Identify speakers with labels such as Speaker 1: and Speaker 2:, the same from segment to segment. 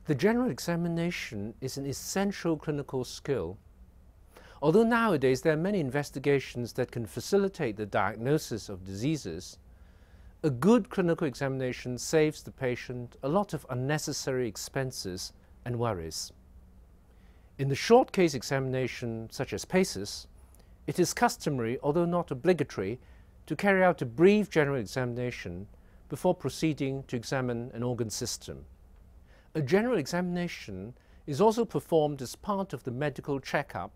Speaker 1: The general examination is an essential clinical skill. Although nowadays there are many investigations that can facilitate the diagnosis of diseases, a good clinical examination saves the patient a lot of unnecessary expenses and worries. In the short case examination, such as PACES, it is customary, although not obligatory, to carry out a brief general examination before proceeding to examine an organ system. A general examination is also performed as part of the medical checkup,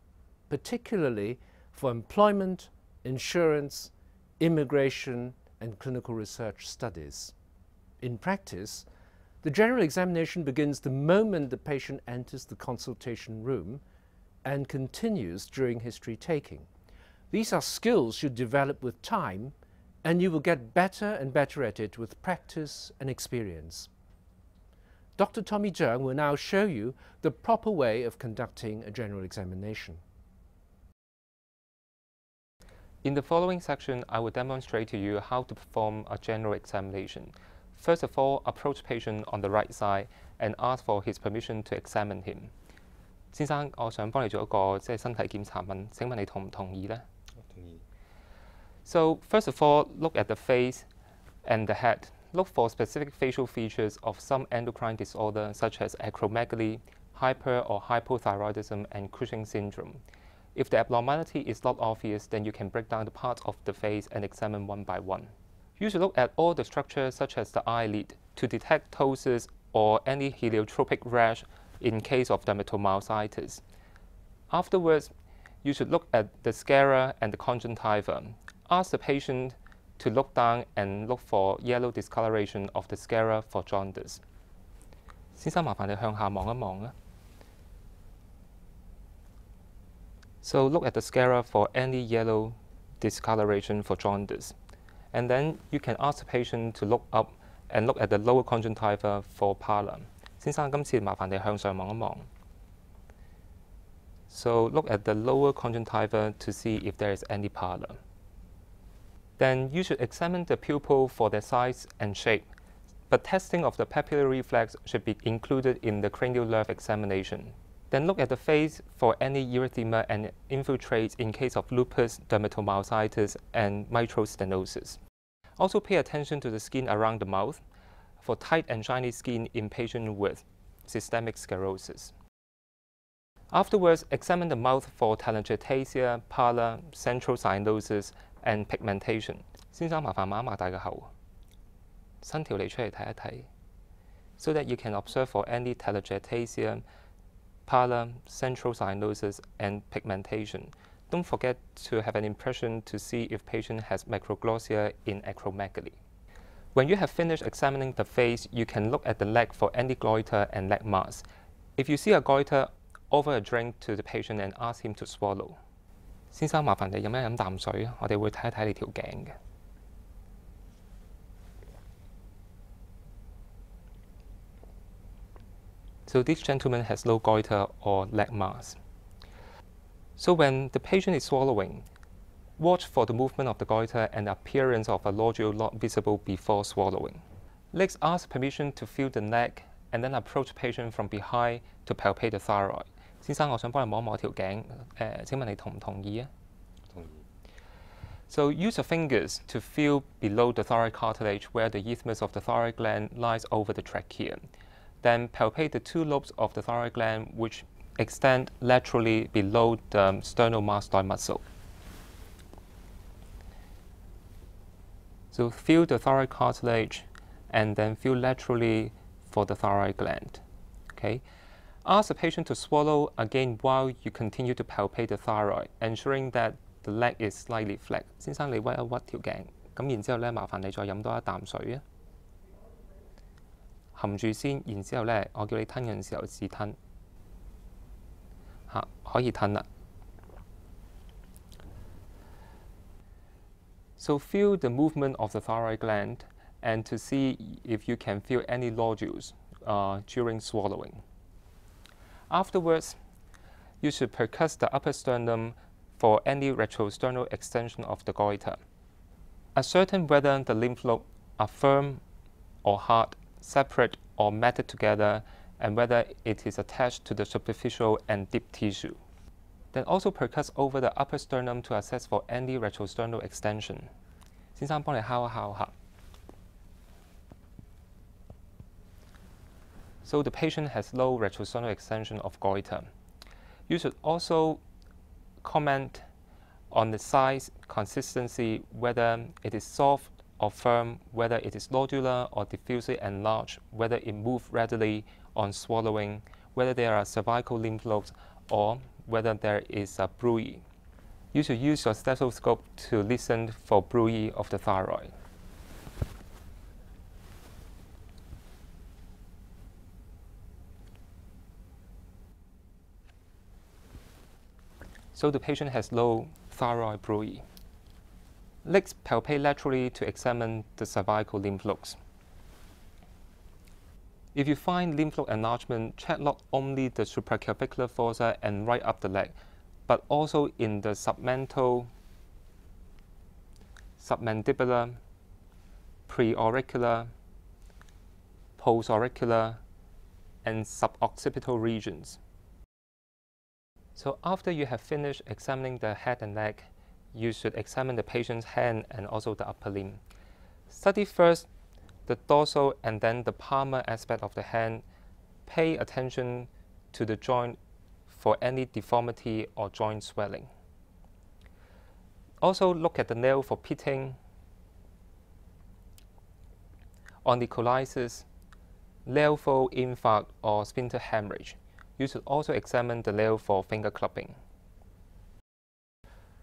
Speaker 1: particularly for employment, insurance, immigration, and clinical research studies. In practice, the general examination begins the moment the patient enters the consultation room and continues during history taking. These are skills you develop with time, and you will get better and better at it with practice and experience. Dr. Tommy Cheung will now show you the proper way of conducting a general examination.
Speaker 2: In the following section, I will demonstrate to you how to perform a general examination. First of all, approach patient on the right side and ask for his permission to examine him. 先生，我想幫你做一個身體檢查問，請問你同唔同意呢？我同意。So first of all, look at the face and the head. Look for specific facial features of some endocrine disorder such as acromegaly, hyper or hypothyroidism, and Cushing syndrome. If the abnormality is not obvious, then you can break down the parts of the face and examine one by one. You should look at all the structures such as the eyelid to detect ptosis or any heliotropic rash in case of dermatomyositis. Afterwards, you should look at the sclera and the conjunctiva. Ask the patient to look down and look for yellow discoloration of the sclera for jaundice. 先生，麻煩你向下望一望啊。So look at the sclera for any yellow discoloration for jaundice. And then you can ask the patient to look up and look at the lower conjunctiva for pallor. 先生，今次麻煩你向上望一望。So look at the lower conjunctiva to see if there is any pallor. Then you should examine the pupil for their size and shape, but testing of the papillary reflex should be included in the cranial nerve examination. Then look at the face for any erythema and infiltrates in case of lupus, dermatomyositis, and mitral stenosis. Also pay attention to the skin around the mouth for tight and shiny skin in patients with systemic sclerosis. Afterwards, examine the mouth for telangiectasia, pallor, central cyanosis, and pigmentation. 先生，麻煩擘一擘大個口，伸條脷出嚟睇一睇 ，so that you can observe for any telangiectasia, pallor, central cyanosis, and pigmentation. Don't forget to have an impression to see if patient has macroglossia in acromegaly. When you have finished examining the face, you can look at the leg for any goiter and leg mass. If you see a goiter, offer a drink to the patient and ask him to swallow. 先生，麻煩你飲啖水啊，我哋會睇一睇你條頸嘅。So this gentleman has no goiter or leg mass. So when the patient is swallowing, watch for the movement of the goiter and the appearance of a nodule not visible before swallowing. Next, ask permission to feel the neck and then approach the patient from behind to palpate the thyroid. 先生，我想幫你摸一摸條頸，請問你同唔同意啊？同意。So use your fingers to feel below the thyroid cartilage where the isthmus of the thyroid gland lies over the trachea. Then palpate the two lobes of the thyroid gland which extend laterally below the sternocleidomastoid muscle. So feel the thyroid cartilage and then feel laterally for the thyroid gland. Okay. Ask the patient to swallow again while you continue to palpate the thyroid, ensuring that the leg is slightly flat. 先生，你屈一屈條頸，咁然之後咧，麻煩你再飲多一啖水啊。含住先，然之後咧，我叫你吞嘅時候試吞。嚇，可以吞啦。So feel the movement of the thyroid gland and to see if you can feel any nodules during swallowing. Afterwards, you should percuss the upper sternum for any retrosternal extension of the goiter. Ascertain whether the lymph nodes are firm or hard, separate or matted together, and whether it is attached to the superficial and deep tissue. Then also percuss over the upper sternum to assess for any retrosternal extension. 先生幫你敲一敲下。So the patient has low retrosternal extension of goiter. You should also comment on the size, consistency, whether it is soft or firm, whether it is nodular or diffusely enlarged, whether it moves readily on swallowing, whether there are cervical lymph nodes, or whether there is a bruit. You should use your stethoscope to listen for bruit of the thyroid. So the patient has low thyroid bruit. Next, palpate laterally to examine the cervical lymph nodes. If you find lymph node enlargement, check not only the supraclavicular fossa and right up the leg, but also in the submental, submandibular, preauricular, postauricular, and suboccipital regions. So after you have finished examining the head and neck, you should examine the patient's hand and also the upper limb. Study first the dorsal and then the palmar aspect of the hand. Pay attention to the joint for any deformity or joint swelling. Also look at the nail for pitting, onycholysis, nail fold infarct or sphincter hemorrhage. You should also examine the nail for finger clubbing.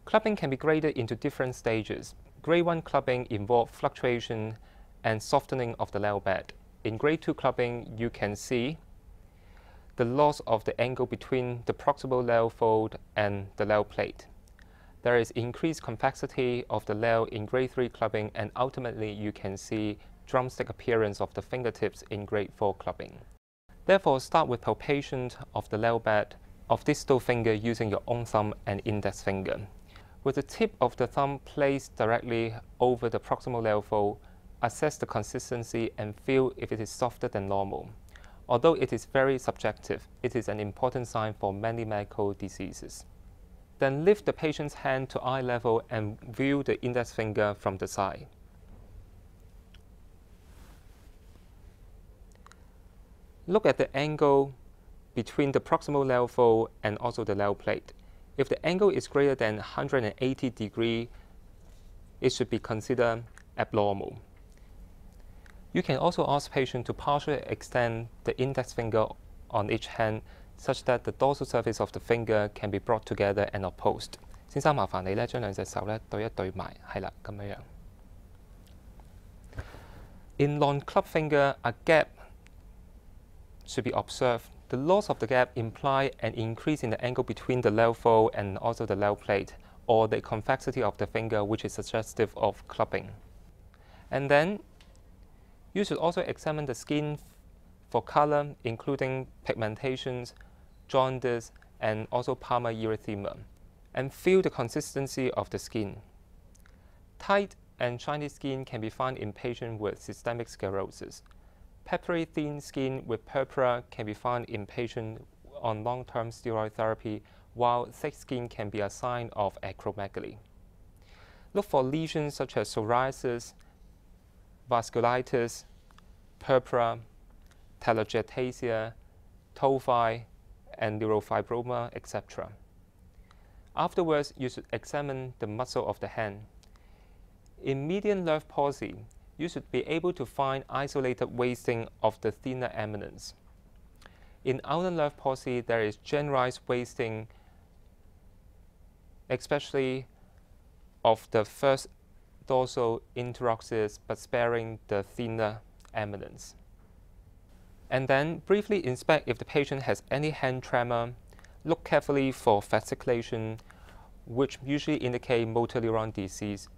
Speaker 2: Clubbing can be graded into different stages. Grade 1 clubbing involves fluctuation and softening of the nail bed. In Grade 2 clubbing, you can see the loss of the angle between the proximal nail fold and the nail plate. There is increased convexity of the nail in Grade 3 clubbing, and ultimately you can see drumstick appearance of the fingertips in Grade 4 clubbing. Therefore, start with palpation of the nail bed of distal finger using your own thumb and index finger. With the tip of the thumb placed directly over the proximal nail fold, assess the consistency and feel if it is softer than normal. Although it is very subjective, it is an important sign for many medical diseases. Then lift the patient's hand to eye level and view the index finger from the side. Look at the angle between the proximal nail fold and also the nail plate. If the angle is greater than 180 degrees, it should be considered abnormal. You can also ask patient to partially extend the index finger on each hand such that the dorsal surface of the finger can be brought together and opposed. 先生，麻煩你咧將兩隻手咧對一對埋，係啦，咁樣樣。In non-club finger, a gap should be observed. The loss of the gap implies an increase in the angle between the nail fold and also the nail plate, or the convexity of the finger, which is suggestive of clubbing. And then you should also examine the skin for color, including pigmentations, jaundice, and also palmar erythema, and feel the consistency of the skin. Tight and shiny skin can be found in patients with systemic sclerosis. Papillary thin skin with purpura can be found in patients on long-term steroid therapy, while thick skin can be a sign of acromegaly. Look for lesions such as psoriasis, vasculitis, purpura, telangiectasia, tophi, and neurofibroma, etc. Afterwards, you should examine the muscle of the hand. In median nerve palsy, you should be able to find isolated wasting of the thinner eminence. In ulnar nerve palsy, there is generalized wasting, especially of the first dorsal interosseus, but sparing the thinner eminence. And then briefly inspect if the patient has any hand tremor. Look carefully for fasciculation, which usually indicate motor neuron disease,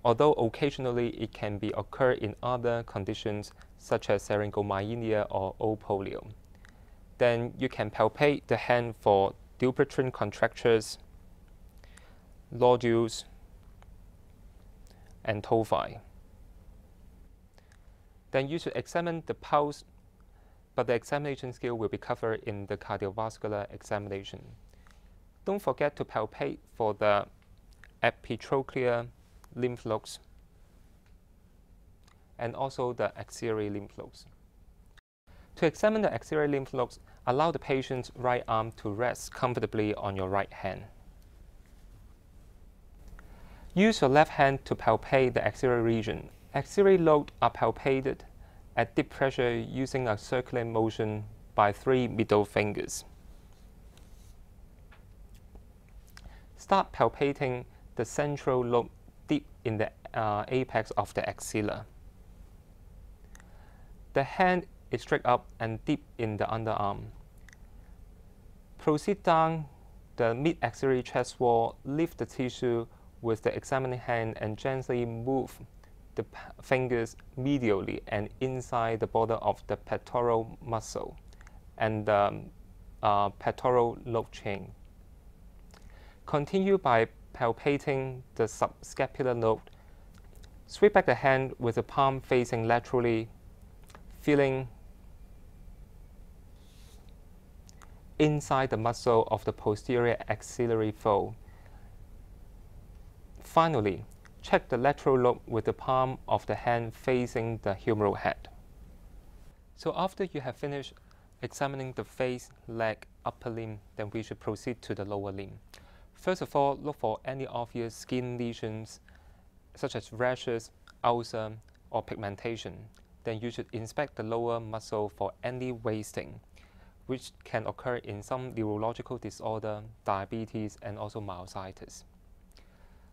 Speaker 2: although occasionally it can be occur in other conditions such as syringomyelia or old polio. Then you can palpate the hand for Dupuytren contractures, nodules, and tophi. Then you should examine the pulse but the examination skill will be covered in the cardiovascular examination. Don't forget to palpate for the epitrochlear lymph nodes and also the axillary lymph nodes. To examine the axillary lymph nodes, allow the patient's right arm to rest comfortably on your right hand. Use your left hand to palpate the axillary region. Axillary nodes are palpated at deep pressure using a circular motion by 3 middle fingers. Start palpating the central lobe deep in the apex of the axilla. The hand is straight up and deep in the underarm. Proceed down the mid-axillary chest wall, lift the tissue with the examining hand and gently move the fingers medially and inside the border of the pectoral muscle and the pectoral lobe chain. Continue by palpating the subscapular node. Sweep back the hand with the palm facing laterally, feeling inside the muscle of the posterior axillary fold. Finally, check the lateral lobe with the palm of the hand facing the humeral head. So after you have finished examining the face, leg, upper limb, then we should proceed to the lower limb. First of all, look for any obvious skin lesions, such as rashes, ulcer, or pigmentation. Then you should inspect the lower muscle for any wasting, which can occur in some neurological disorder, diabetes, and also myositis.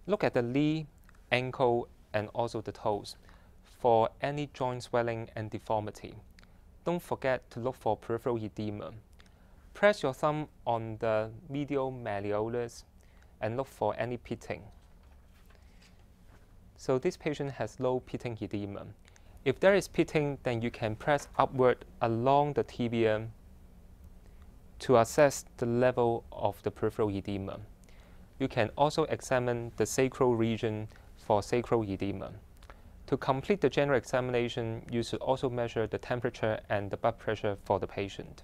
Speaker 2: Look at the knee, ankle, and also the toes for any joint swelling and deformity. Don't forget to look for peripheral edema. Press your thumb on the medial malleolus and look for any pitting. So this patient has low pitting edema. If there is pitting, then you can press upward along the tibia to assess the level of the peripheral edema. You can also examine the sacral region for sacral edema. To complete the general examination, you should also measure the temperature and the blood pressure for the patient.